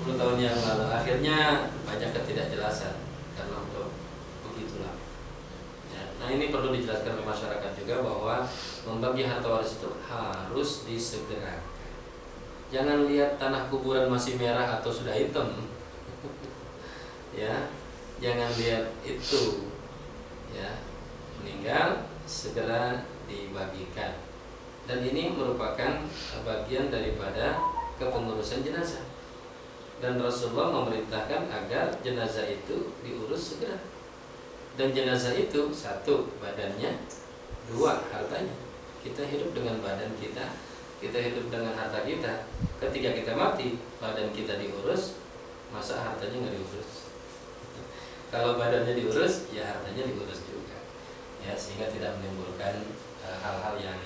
10 tahun yang lalu. Akhirnya banyak ketidakjelasan karena untuk begitulah. Ya, nah ini perlu dijelaskan ke masyarakat juga bahwa membagi harta waris itu harus disegerakan. Jangan lihat tanah kuburan masih merah atau sudah hitam. Ya, jangan lihat itu. Ya, meninggal segera dibagikan. Dan ini merupakan bagian daripada kepengurusan jenazah. Dan Rasulullah memerintahkan agar jenazah itu diurus segera. Dan jenazah itu satu badannya, dua hartanya. Kita hidup dengan badan kita, kita hidup dengan harta kita. Ketika kita mati, badan kita diurus, masa hartanya nggak diurus? Kalau badannya diurus, ya hartanya diurus juga. Ya, sehingga tidak menimbulkan hal-hal yang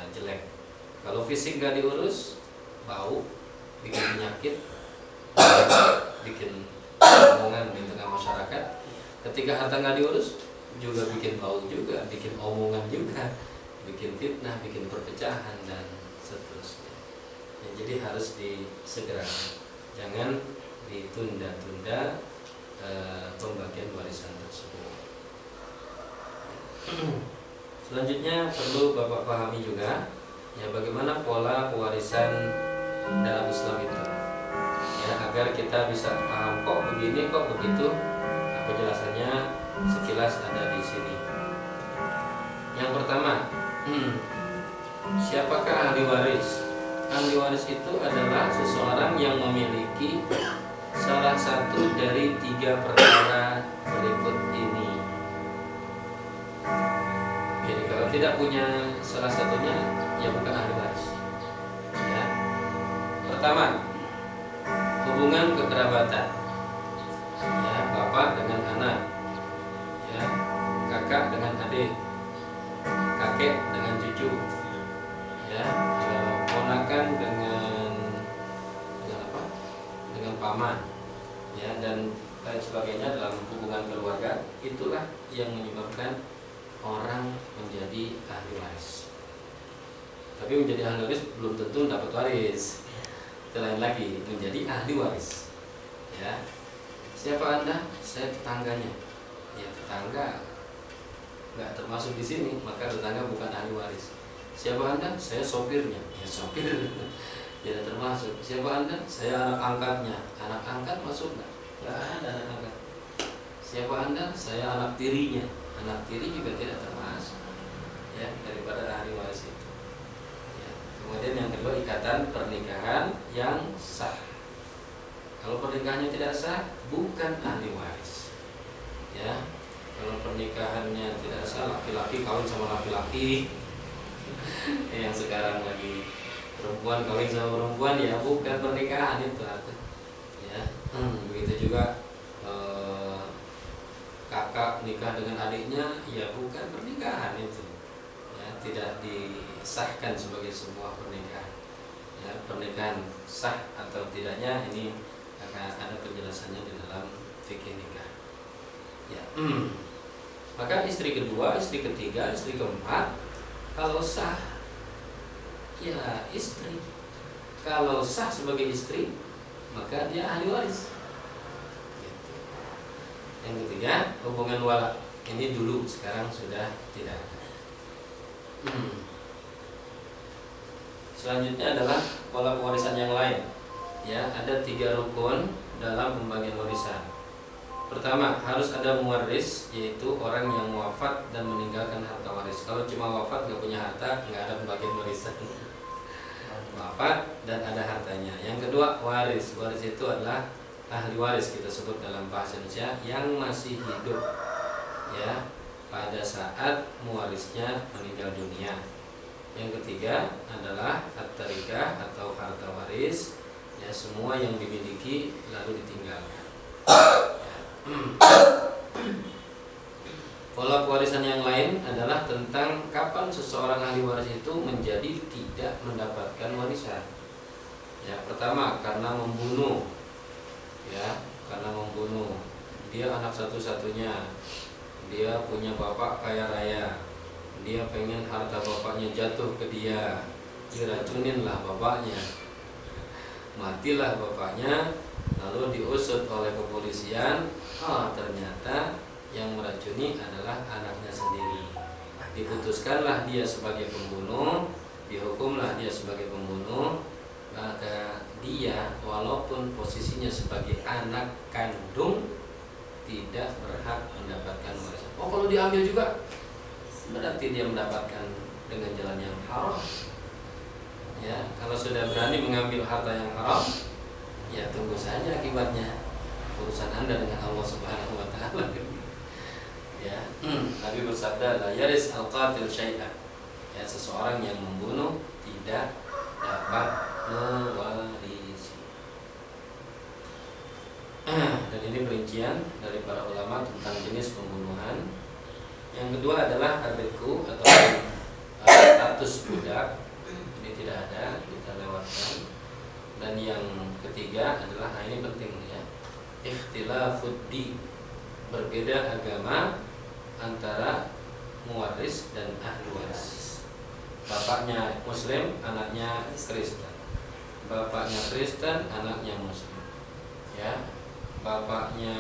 jelek. Kalau fisik nggak diurus, bau, bikin penyakit, bikin omongan di tengah masyarakat. Ketika harta nggak diurus, juga bikin bau juga, bikin omongan juga, bikin fitnah, bikin perpecahan dan seterusnya. Ya, jadi harus disegerakan, jangan ditunda-tunda pembagian warisan tersebut. Selanjutnya perlu Bapak pahami juga, ya bagaimana pola pewarisan dalam Islam itu, ya agar kita bisa paham kok begini, kok begitu. Penjelasannya sekilas ada di sini. Yang pertama, siapakah ahli waris? Ahli waris itu adalah seseorang yang memiliki salah satu dari 3 perkara berikut ini. Jadi kalau tidak punya salah satunya, ya bukan ahli waris. Ya. Pertama, hubungan kekerabatan. Ya, bapak dengan anak, ya, kakak dengan adik, kakek dengan cucu, ya, ponakan dengan apa? Dengan paman, ya, dan lain sebagainya dalam hubungan keluarga. Itulah yang menyebabkan orang menjadi ahli waris. Tapi menjadi ahli waris belum tentu dapat waris. Itu lain lagi, menjadi ahli waris. Ya. Siapa Anda? Saya tetangganya. Ya, tetangga nggak termasuk di sini, maka tetangga bukan ahli waris. Siapa Anda? Saya sopirnya. Ya, sopir tidak termasuk. Siapa Anda? Saya anak angkatnya. Anak angkat masuk nggak? Nggak ada anak angkat. Siapa Anda? Saya anak tirinya. Anak tiri juga tidak termasuk, ya, daripada ahli waris itu. Ya. Kemudian yang kedua, ikatan pernikahan yang sah. Kalau pernikahannya tidak sah, bukan ahli waris. Ya, kalau pernikahannya tidak sah, laki-laki kawin sama laki-laki, yang sekarang lagi perempuan kawin sama perempuan, ya bukan pernikahan itu. Ya, begitu juga kakak nikah dengan adiknya, ya bukan pernikahan itu. Ya, tidak disahkan sebagai sebuah pernikahan. Ya, pernikahan sah atau tidaknya ini akan ada penjelasannya di dalam fikih nikah. Ya. Maka istri kedua, istri ketiga, istri keempat, kalau sah, ya istri. Kalau sah sebagai istri, maka dia ahli waris. Gitu. Yang ketiga, hubungan wala. Ini dulu, sekarang sudah tidak. Selanjutnya adalah pola pewarisan yang lain. Ya, ada 3 rukun dalam pembagian warisan. Pertama, harus ada muwaris, yaitu orang yang wafat dan meninggalkan harta waris. Kalau cuma wafat nggak punya harta, nggak ada pembagian warisan. Wafat dan ada hartanya. Yang kedua, waris. Waris itu adalah ahli waris, kita sebut dalam bahasa Indonesia, yang masih hidup, ya, pada saat muwarisnya meninggal dunia. Yang ketiga adalah at-tarikah atau harta waris. Ya, semua yang dimiliki lalu ditinggalkan. Pola pewarisan yang lain adalah tentang kapan seseorang ahli waris itu menjadi tidak mendapatkan warisan. Ya, pertama karena membunuh. Ya, karena membunuh. Dia anak satu-satunya. Dia punya bapak kaya raya. Dia pengen harta bapaknya jatuh ke dia. Diracuninlah bapaknya. Matilah bapaknya, lalu diusut oleh kepolisian. Oh, ternyata yang meracuni adalah anaknya sendiri. Diputuskanlah dia sebagai pembunuh, dihukumlah dia sebagai pembunuh. Maka dia walaupun posisinya sebagai anak kandung tidak berhak mendapatkan warisan. Oh, kalau diambil juga berarti dia mendapatkan dengan jalan yang haram. Ya, kalau sudah berani mengambil harta yang haram, ya tunggu saja akibatnya. Urusan Anda dengan Allah Subhanahu wa taala. Ya, Nabi bersabda, la yaris al-qatil syai'an. Ya, seseorang yang membunuh tidak dapat mewarisi. Dan ini perincian dari para ulama tentang jenis pembunuhan. Yang kedua adalah ar-riqu atau status budak. Ini tidak ada, kita lewatkan. Dan yang ketiga adalah, nah ini penting ya, ikhtilafud din, berbeda agama antara muwaris dan ahli waris. Bapaknya Muslim, anaknya Kristen. Bapaknya Kristen, anaknya Muslim. Ya, bapaknya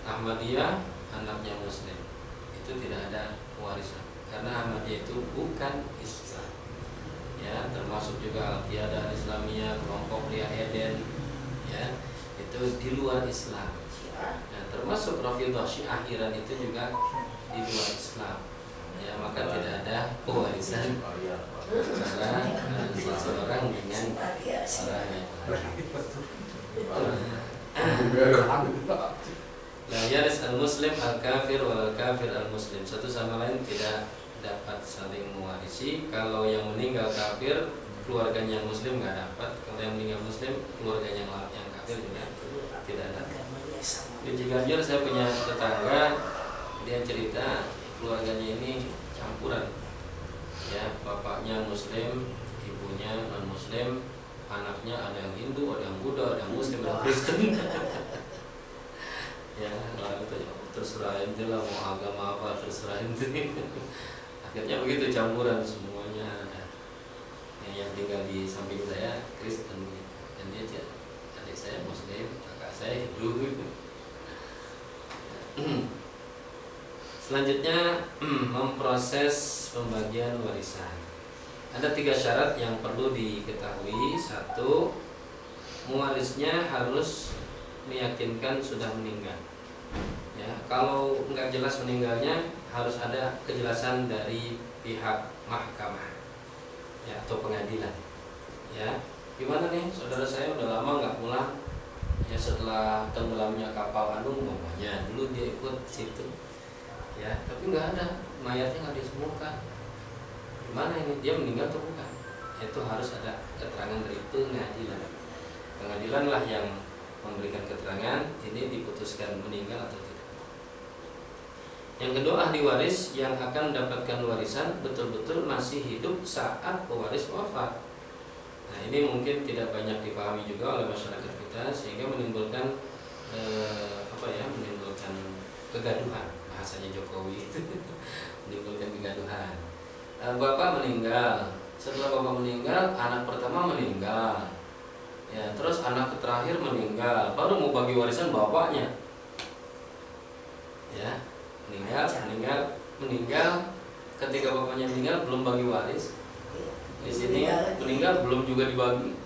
Ahmadiyah, anaknya Muslim. Itu tidak ada warisan karena Ahmadiyah itu bukan Islam. Ya, termasuk juga Al-Qiyadah Islamiyah, kelompok Lia Eden, ya, itu di luar Islam. Nah, termasuk Rafidhah Syiah Iran itu juga di luar Islam. Ya, maka tidak ada pewarisan antara seseorang dengan orang. La yaris al-muslim al-kafir wal kafir al-muslim. Satu sama lain tidak dapat saling mewarisi. Kalau yang meninggal kafir, keluarganya muslim nggak dapat. Kalau yang meninggal muslim, keluarganya yang kafir juga tidak dapat. Di Ciganjur saya punya tetangga, dia cerita keluarganya ini campuran. Ya, bapaknya muslim, ibunya non muslim, anaknya ada yang Hindu, ada yang Buddha, ada yang Muslim, ada yang Kristen. Ya, lalu terserah ente lah mau agama apa, terserah ente. Akhirnya begitu campuran semuanya ada. Yang tinggal di samping saya Kristen, dan dia adik saya Muslim, kakak saya Hindu. Selanjutnya memproses pembagian warisan. Ada 3 syarat yang perlu diketahui. 1, mewarisnya harus meyakinkan sudah meninggal. Ya, kalau nggak jelas meninggalnya harus ada kejelasan dari pihak mahkamah, ya, atau pengadilan. Ya, gimana nih saudara saya udah lama nggak pulang. Ya, setelah tenggelamnya kapal Anung umpamanya, dulu dia ikut situ. Ya, tapi nggak ada, mayatnya nggak ditemukan. Gimana ini, dia meninggal atau bukan? Itu harus ada keterangan dari pengadilan. Pengadilan lah yang memberikan keterangan ini diputuskan meninggal atau tidak. Yang kedua, ahli waris yang akan mendapatkan warisan betul-betul masih hidup saat pewaris wafat. Nah, ini mungkin tidak banyak dipahami juga oleh masyarakat kita, sehingga menimbulkan menimbulkan kegaduhan. Bahasanya Jokowi menimbulkan kegaduhan. Bapak meninggal, setelah bapak meninggal, anak pertama meninggal, ya, terus anak terakhir meninggal, baru mau bagi warisan bapaknya, ya, meninggal, ketika bapaknya meninggal belum bagi waris, di sini meninggal belum juga dibagi,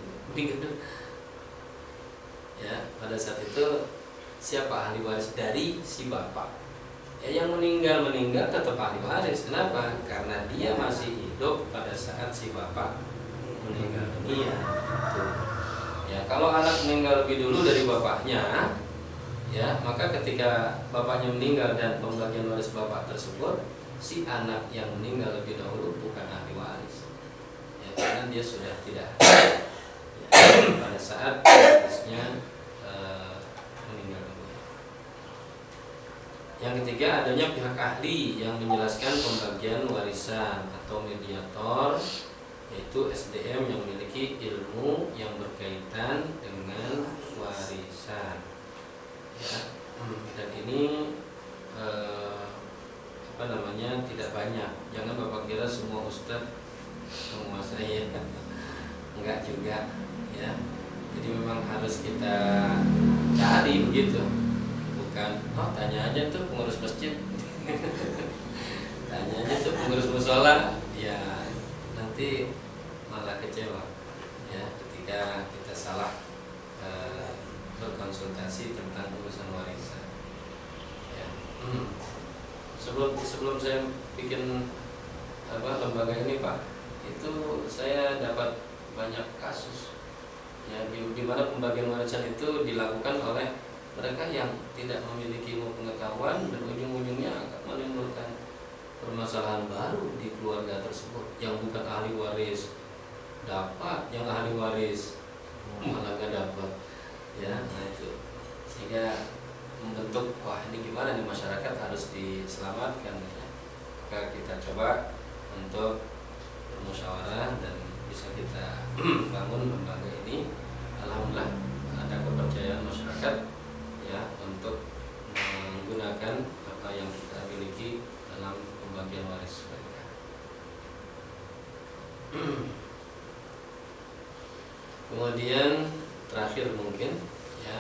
ya, pada saat itu siapa ahli waris dari si bapak? Ya, yang meninggal tetap ahli waris. Kenapa? Karena dia masih hidup pada saat si bapak meninggal dunia. Ya, kalau anak meninggal lebih dulu dari bapaknya, ya, maka ketika bapaknya meninggal dan pembagian waris bapak tersebut, si anak yang meninggal lebih dahulu bukan ahli waris. Ya, karena dia sudah tidak ya, pada saat warisnya meninggal dunia. Yang ketiga, adanya pihak ahli yang menjelaskan pembagian warisan atau mediator, yaitu SDM yang memiliki ilmu yang berkaitan dengan warisan. Ya, dan ini tidak banyak. Jangan bapak kira semua ustadz menguasai, enggak juga. ya. Jadi memang harus kita cari begitu, bukan tanya aja tuh pengurus masjid tanya aja tuh pengurus musola, ya nanti malah kecewa ya ketika kita salah berkonsultasi tentang urusan warisan ya. Sebelum saya bikin lembaga ini Pak, itu saya dapat banyak kasus ya di mana pembagian warisan itu dilakukan oleh mereka yang tidak memiliki ilmu pengetahuan dan ujung-ujungnya akan menimbulkan permasalahan baru di keluarga tersebut. Yang bukan ahli waris dapat, yang ahli waris malah gak dapat ya. Nah itu sehingga membentuk wah ini gimana nih, masyarakat harus diselamatkan ya. Maka kita coba untuk bermusyawarah dan bisa kita bangun lembaga ini. Alhamdulillah ada kepercayaan masyarakat ya untuk menggunakan apa yang kita miliki dalam pembagian waris mereka. Kemudian terakhir mungkin ya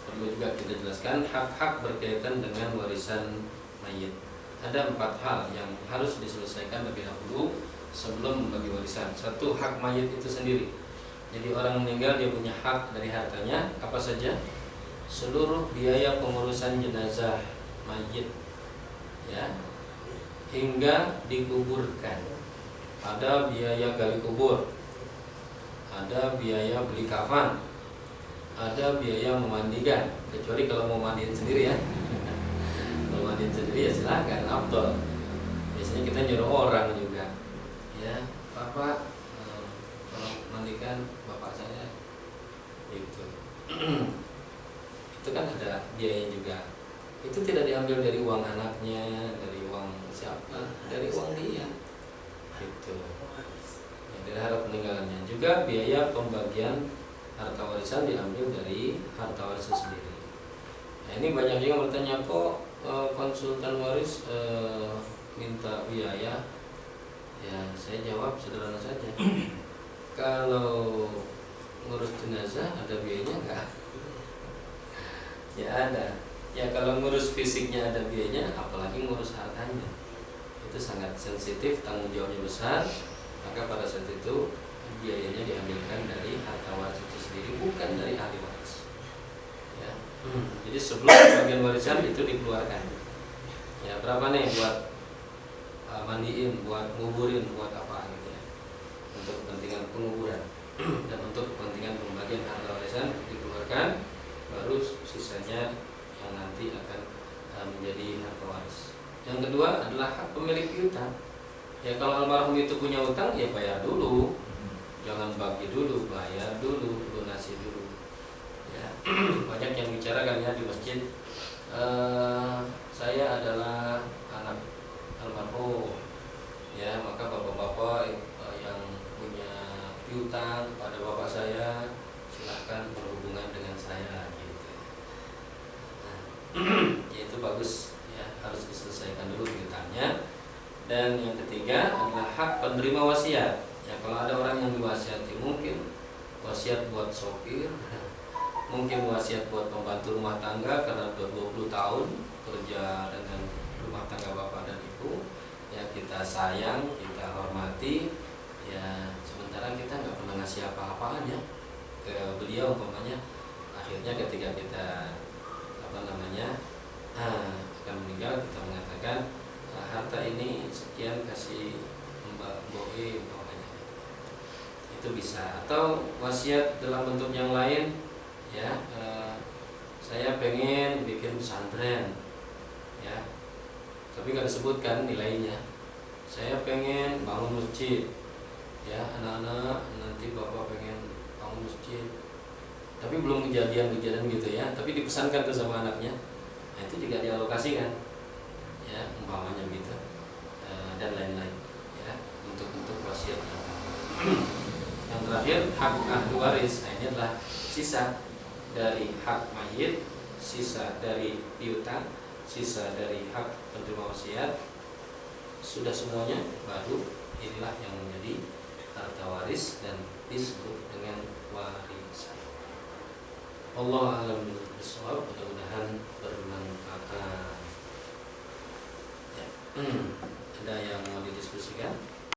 perlu juga kita jelaskan hak-hak berkaitan dengan warisan mayit. Ada 4 hal yang harus diselesaikan lebih dahulu sebelum membagi warisan. 1, hak mayit itu sendiri. Jadi orang meninggal dia punya hak dari hartanya apa saja? Seluruh biaya pengurusan jenazah mayit ya hingga dikuburkan. Ada biaya gali kubur, ada biaya beli kafan, ada biaya memandikan, kecuali kalau mau mandiin sendiri ya. Kalau mandiin sendiri ya silakan, afdol. Biasanya kita nyuruh orang juga ya, Bapak tolong mandikan bapak saya itu. Itu kan ada biaya juga. Itu tidak diambil dari uang anaknya, dari uang siapa, dari uang dia itu ya, dari harta peninggalannya. Juga biaya pembagian harta warisan diambil dari harta warisan sendiri. Nah, ini banyak yang bertanya kok konsultan waris minta biaya. Ya saya jawab sederhana saja. Kalau ngurus jenazah ada biayanya enggak? Ya ada. Ya kalau ngurus fisiknya ada biayanya, apalagi ngurus hartanya. Itu sangat sensitif, tanggung jawabnya besar. Maka pada saat itu biayanya diambilkan dari harta waris itu sendiri, bukan dari ahli waris. Ya. Jadi sebelum bagian warisan itu dikeluarkan. Ya berapa nih buat mandiin, buat nguburin, buat apa gitu ya. Untuk kepentingan penguburan dan untuk kepentingan pembagian harta warisan dikeluarkan, baru sisanya yang nanti akan menjadi harta waris. Yang kedua adalah hak pemilik piutang. Ya kalau almarhum itu punya utang ya bayar dulu, jangan bagi dulu, bayar dulu, lunasi dulu. Ya banyak yang bicarakan ya di masjid. Saya adalah anak almarhum, ya maka bapak-bapak yang punya piutang pada bapak saya silahkan berhubungan dengan saya gitu. Nah, ya itu bagus ya, harus diselesaikan dulu piutangnya. Dan yang ketiga adalah hak penerima wasiat. Ya kalau ada orang yang diwasiati, mungkin wasiat buat sopir, mungkin wasiat buat pembantu rumah tangga karena udah 20 tahun kerja dengan rumah tangga bapak dan ibu. Ya kita sayang, kita hormati. Ya sementara kita nggak pernah ngasih apa-apaan ya ke beliau umpamanya. Akhirnya ketika kita akan meninggal, kita mengatakan harta ini sekian kasih Mbak Boe umpamanya. Itu bisa. Atau wasiat dalam bentuk yang lain ya, saya pengen bikin pesantren ya, tapi nggak disebutkan nilainya. Saya pengen bangun masjid ya, anak-anak nanti bapak pengen bangun masjid, tapi belum kejadian gitu ya, tapi dipesankan tuh sama anaknya. Nah itu juga dialokasikan ya umpamanya gitu, dan lain-lain ya, untuk wasiat. Yang terakhir hak ahli waris. Nah ini adalah sisa dari hak mayit, sisa dari piutang, sisa dari hak penerima wasiat. Sudah semuanya, baru inilah yang menjadi harta waris. waris dan disebut dengan warisan. Allah alam bisawab, mudah-mudahan bermanfaat. Ya. Ada yang mau didiskusikan?